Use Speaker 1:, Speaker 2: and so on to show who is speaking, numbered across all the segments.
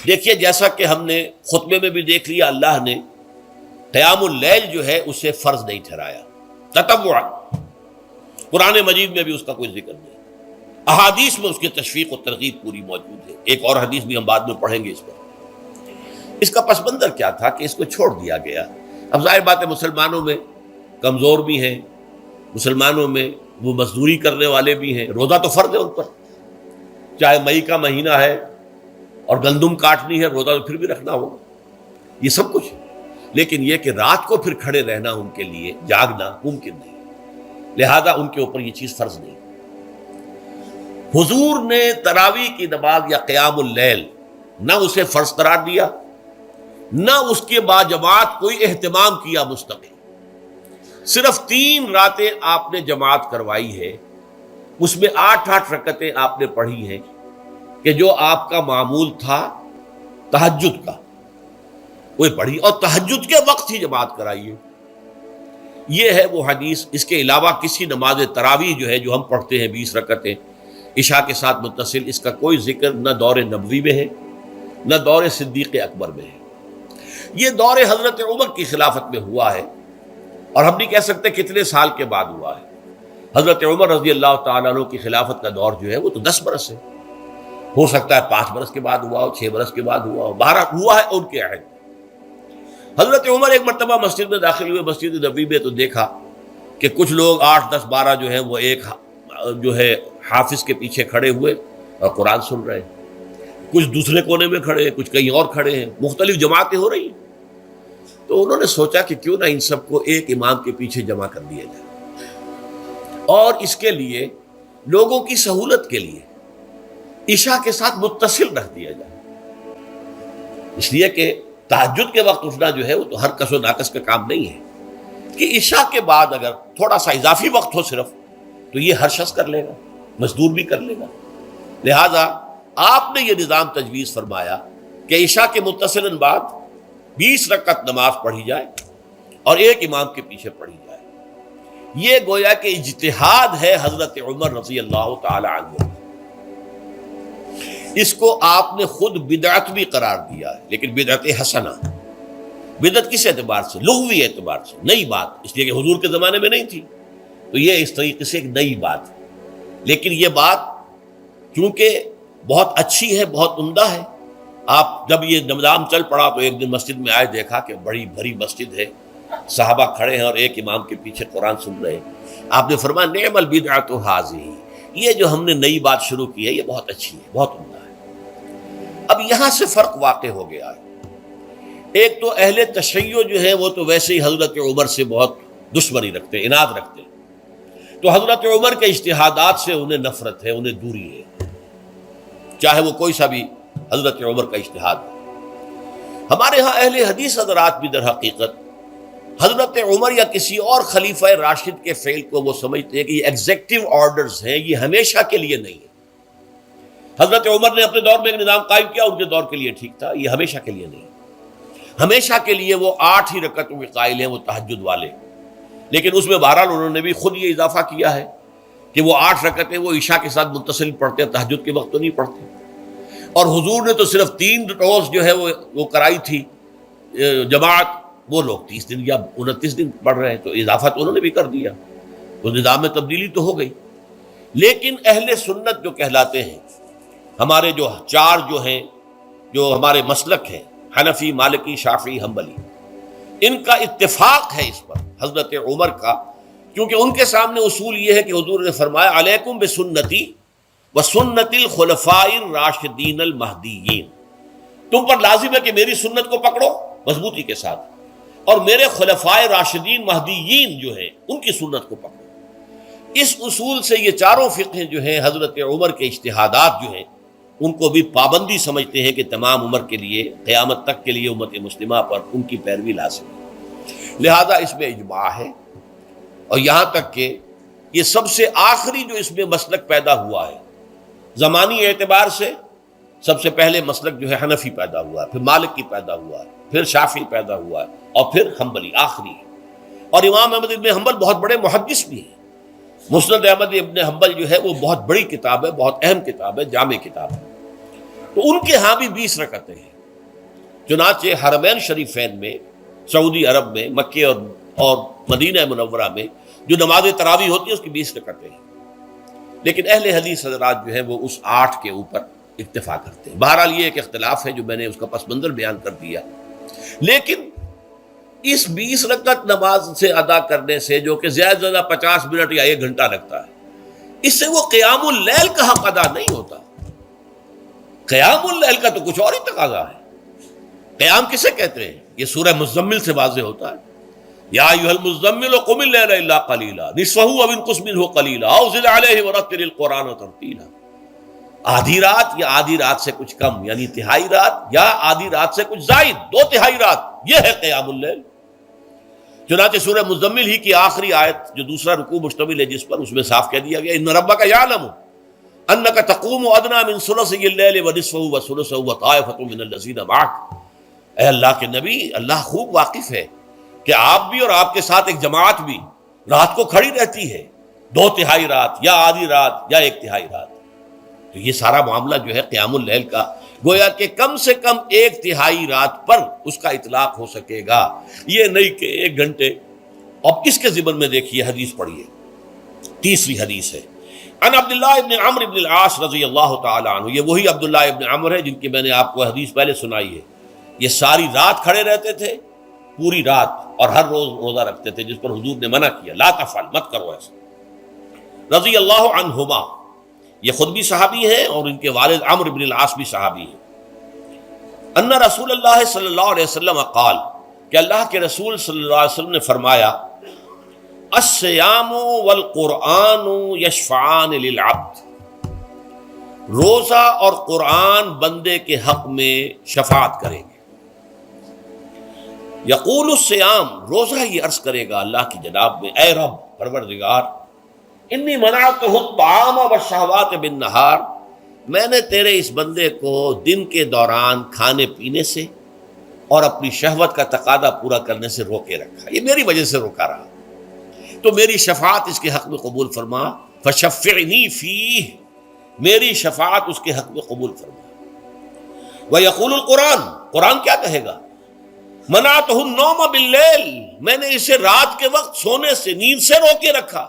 Speaker 1: دیکھیے جیسا کہ ہم نے خطبے میں بھی دیکھ لیا، اللہ نے قیام اللیل جو ہے اسے فرض نہیں ٹھہرایا تطوعا، قرآن مجید میں بھی اس کا کوئی ذکر نہیں، احادیث میں اس کی تشویق و ترغیب پوری موجود ہے۔ ایک اور حدیث بھی ہم بعد میں پڑھیں گے اس پر۔ اس کا پس منظر کیا تھا کہ اس کو چھوڑ دیا گیا۔ اب ظاہر بات ہے مسلمانوں میں کمزور بھی ہیں، مسلمانوں میں وہ مزدوری کرنے والے بھی ہیں، روزہ تو فرض ہے ان پر، چاہے مئی کا مہینہ ہے اور گندم کاٹنی ہے، روزہ تو پھر بھی رکھنا ہوگا، یہ سب کچھ ہے۔ لیکن یہ کہ رات کو پھر کھڑے رہنا ان کے لیے، جاگنا ممکن نہیں، لہذا ان کے اوپر یہ چیز فرض نہیں۔ حضور نے تراویح کی نماز یا قیام اللیل نہ اسے فرض قرار دیا، نہ اس کے بعد جماعت کوئی اہتمام کیا مستقل، صرف 3 راتیں آپ نے جماعت کروائی ہے، اس میں 8 رکعتیں آپ نے پڑھی ہیں کہ جو آپ کا معمول تھا تہجد کا وہ پڑھی، اور تہجد کے وقت ہی جماعت کرائی ہے۔ یہ ہے وہ حدیث۔ اس کے علاوہ کسی نماز تراویح جو ہے جو ہم پڑھتے ہیں 20 رکعتیں عشاء کے ساتھ متصل، اس کا کوئی ذکر نہ دور نبوی میں ہے نہ دور صدیق اکبر میں ہے۔ یہ دور حضرت عمر کی خلافت میں ہوا ہے، اور ہم نہیں کہہ سکتے کتنے سال کے بعد ہوا ہے۔ حضرت عمر رضی اللہ تعالیٰ عنہ کی خلافت کا دور جو ہے وہ تو 10 برس ہے، ہو سکتا ہے 5 برس کے بعد ہوا ہو، 6 برس کے بعد ہوا ہو، 12 ہوا ہے ان کے عہد۔ حضرت عمر ایک مرتبہ مسجد میں داخل ہوئے، مسجد نبوی میں، تو دیکھا کہ کچھ لوگ 8 10 12 جو ہیں وہ ایک جو ہے حافظ کے پیچھے کھڑے ہوئے اور قرآن سن رہے ہیں، کچھ دوسرے کونے میں کھڑے ہیں، کچھ کہیں اور کھڑے ہیں، مختلف جماعتیں ہو رہی ہیں۔ تو انہوں نے سوچا کہ کیوں نہ ان سب کو ایک امام کے پیچھے جمع کر دیا جائے، اور اس کے لیے لوگوں کی سہولت کے لیے عشاء کے ساتھ متصل رکھ دیا جائے، اس لیے کہ تہجد کے وقت اٹھنا جو ہے وہ تو ہر کس و ناقص کا کام نہیں ہے، کہ عشاء کے بعد اگر تھوڑا سا اضافی وقت ہو صرف، تو یہ ہر شخص کر لے گا، مزدور بھی کر لے گا۔ لہذا آپ نے یہ نظام تجویز فرمایا کہ عشاء کے متصلاً بعد 20 رکعت نماز پڑھی جائے اور ایک امام کے پیچھے پڑھی جائے۔ یہ گویا کہ اجتہاد ہے حضرت عمر رضی اللہ تعالی عنہ، اس کو آپ نے خود بدعت بھی قرار دیا ہے، لیکن بدعت حسنہ۔ بدعت کس اعتبار سے؟ لغوی اعتبار سے، نئی بات، اس لیے کہ حضور کے زمانے میں نہیں تھی، تو یہ اس طریقے سے ایک نئی بات ہے۔ لیکن یہ بات کیونکہ بہت اچھی ہے، بہت عمدہ ہے، آپ جب یہ نظام چل پڑا تو ایک دن مسجد میں آئے، دیکھا کہ بڑی بھری مسجد ہے، صحابہ کھڑے ہیں اور ایک امام کے پیچھے قرآن سن رہے ہیں۔ آپ نے فرمایا نعم البدعۃ ھذہ، یہ جو ہم نے نئی بات شروع کی ہے یہ بہت اچھی ہے، بہت عمدہ ہے۔ اب یہاں سے فرق واقع ہو گیا ہے۔ ایک تو اہل تشیع جو ہے وہ تو ویسے ہی حضرت عمر سے بہت دشمنی رکھتے ہیں، عناد رکھتے ہیں، تو حضرت عمر کے اجتہادات سے انہیں نفرت ہے، انہیں دوری ہے، چاہے وہ کوئی سا بھی حضرت عمر کا اجتہاد ہو۔ ہمارے ہاں اہل حدیث حضرات بھی در حقیقت حضرت عمر یا کسی اور خلیفہ راشد کے فعل کو وہ سمجھتے ہیں کہ یہ ایگزیکٹو آرڈرز ہیں، یہ ہمیشہ کے لیے نہیں ہے۔ حضرت عمر نے اپنے دور میں ایک نظام قائم کیا، ان کے دور کے لیے ٹھیک تھا، یہ ہمیشہ کے لیے نہیں۔ ہمیشہ کے لیے وہ 8 ہی رکعتوں کے قائل ہیں، وہ تہجد والے، لیکن اس میں بہرحال انہوں نے بھی خود یہ اضافہ کیا ہے کہ وہ 8 رکعتیں وہ عشاء کے ساتھ متصل پڑھتے ہیں، تہجد کے وقت تو نہیں پڑھتے۔ اور حضور نے تو صرف 3 روز جو ہے وہ کرائی تھی جماعت، وہ لوگ 30 دن یا 29 دن پڑھ رہے ہیں، تو اضافہ تو انہوں نے بھی کر دیا، تو نظام میں تبدیلی تو ہو گئی۔ لیکن اہل سنت جو کہلاتے ہیں، ہمارے جو 4 جو ہیں، جو ہمارے مسلک ہیں، حنفی، مالکی، شافعی، حنبلی، ان کا اتفاق ہے اس پر حضرت عمر کا، کیونکہ ان کے سامنے اصول یہ ہے کہ حضور نے فرمایا علیکم بسنتی وسنت الخلفاء الراشدین المہدیین، تم پر لازم ہے کہ میری سنت کو پکڑو مضبوطی کے ساتھ، اور میرے خلفاء راشدین مہدیین جو ہیں ان کی سنت کو پکڑو۔ اس اصول سے یہ 4 فقہ جو ہیں حضرت عمر کے اجتہادات جو ہیں ان کو بھی پابندی سمجھتے ہیں کہ تمام عمر کے لیے، قیامت تک کے لیے امت مسلمہ پر ان کی پیروی لازم ہے، لہذا اس میں اجماع ہے۔ اور یہاں تک کہ یہ سب سے آخری جو اس میں مسلک پیدا ہوا ہے زمانی اعتبار سے، سب سے پہلے مسلک جو ہے حنفی پیدا ہوا ہے، پھر مالک کی پیدا ہوا ہے، پھر شافعی پیدا ہوا ہے، اور پھر حنبلی آخری ہے۔ اور امام احمد ابن حنبل بہت بڑے محدث بھی ہیں، مسند احمد ابن حنبل جو ہے وہ بہت بڑی کتاب ہے، بہت اہم کتاب ہے، جامع کتاب ہے، تو ان کے ہاں بھی 20 رکعتیں ہیں۔ چنانچہ حرمین شریفین میں، سعودی عرب میں، مکے اور مدینہ منورہ میں جو نماز تراویح ہوتی ہے اس کی 20 رکعتیں ہیں، لیکن اہل حدیث حضرات جو ہیں وہ اس 8 کے اوپر اکتفا کرتے ہیں۔ بہرحال یہ ایک اختلاف ہے جو میں نے اس کا پس منظر بیان کر دیا، لیکن اس 20 رکعت نماز سے ادا کرنے سے، جو کہ زیادہ سے زیادہ 50 منٹ یا 1 گھنٹہ لگتا ہے، اس سے وہ قیام اللیل کا حق ادا نہیں ہوتا۔ قیام اللیل کا تو کچھ اور ہی تقاضا ہے۔ قیام کسے کہتے ہیں؟ یہ سورہ مزمل سے واضح ہوتا ہے، یا ایھا المزمل قم اللیل الا قلیلا نصفہ او انقص منہ قلیلا او زد علیہ ورتل القرآن ترتیلا۔ آدھی رات یا آدھی رات سے کچھ کم، یعنی تہائی رات، یا آدھی رات سے کچھ زائد، 2/3 رات، یہ ہے قیام اللیل۔ چنانچہ سورہ مزمل ہی کی آخری آیت جو دوسرا رکوع مشتمل ہے جس پر، اس میں صاف کہہ دیا گیا ان ربک یعلم انک تقوم ادنی من ثلثی اللیل ونصفہ وثلثہ وطائفۃ من الذین معک۔ اے اللہ کے نبی، اللہ خوب واقف ہے کہ آپ بھی اور آپ کے ساتھ ایک جماعت بھی رات کو کھڑی رہتی ہے، 2/3 رات یا آدھی رات یا 1/3 رات۔ تو یہ سارا معاملہ جو ہے قیام اللیل کا، گویا کہ کم سے کم 1/3 رات پر اس کا اطلاق ہو سکے گا، یہ نہیں کہ 1 گھنٹے۔ اب اس کے ضمن میں دیکھیے حدیث پڑھیے، تیسری حدیث ہے ان عبداللہ ابن عمرو ابن العاص رضی اللہ تعالی عنہ۔ یہ وہی عبداللہ ابن عمرو ہے جن کی میں نے آپ کو حدیث پہلے سنائی ہے۔ یہ ساری رات کھڑے رہتے تھے، پوری رات، اور ہر روز روزہ رکھتے تھے، جس پر حضور نے منع کیا، لا تفعل، مت کرو ایسا۔ رضی اللہ عنہما، یہ خود بھی صحابی ہیں اور ان کے والد عمرو بن العاص بھی صحابی ہیں۔ ان رسول اللہ صلی اللہ علیہ وسلم قال، کہ اللہ کے رسول صلی اللہ علیہ وسلم نے فرمایا، الصیام والقرآن یشفعان للعبد، روزہ اور قرآن بندے کے حق میں شفاعت کریں گے۔ یقول الصیام، روزہ یہ عرض کرے گا اللہ کی جناب میں، اے رب پروردگار، انی منعتہ الطعام والشہوات بالنہار، میں نے تیرے اس بندے کو دن کے دوران کھانے پینے سے اور اپنی شہوت کا تقاضا پورا کرنے سے روکے رکھا، یہ میری وجہ سے روکا رہا، تو میری شفاعت اس کے حق میں قبول فرما، فشفعنی فیہ، میری شفاعت اس کے حق میں قبول فرما۔ ویقول القرآن، قرآن کیا کہے گا؟ منعتہ النوم باللیل، میں نے اسے رات کے وقت سونے سے، نیند سے روکے رکھا،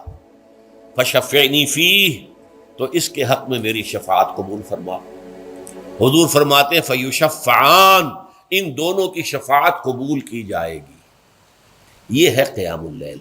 Speaker 1: فشفعنی فیہ، تو اس کے حق میں میری شفاعت قبول فرما۔ حضور فرماتے ہیں فیشفعان، ان دونوں کی شفاعت قبول کی جائے گی۔ یہ ہے قیام اللیل۔